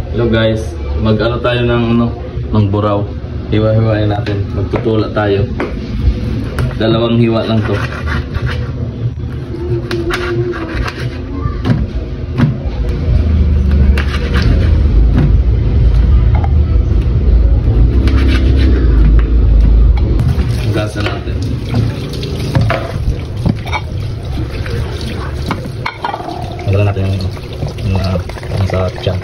Hello guys, mag-ano tayo ng buraw. Hiwa-hiwain natin. Magtutula tayo. Dalawang hiwa lang to. Gasa natin. Magdala natin yung sa tiyan.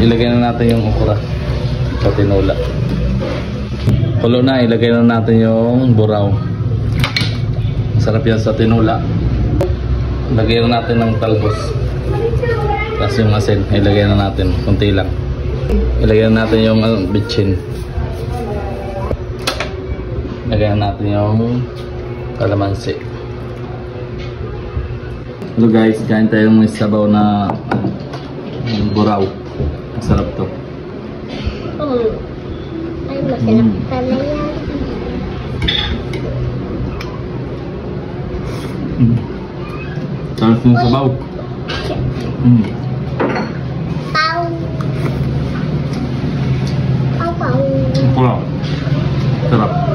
Ilagay na natin yung okra sa tinola. Kulo na, ilagay na natin yung buraw. Masarap yan sa tinola. Ilagay na natin ng talbos. Tapos yung asin, ilagay na natin. Kunti lang. Ilagay na natin yung bitchin. Ilagay na natin yung kalamansi. Hello guys, kain tayo ng sabaw na buraw. Masarap to. Ay, masarap pala yan. Sarap yung sabaw. Pau. Pau, pau. Sarap.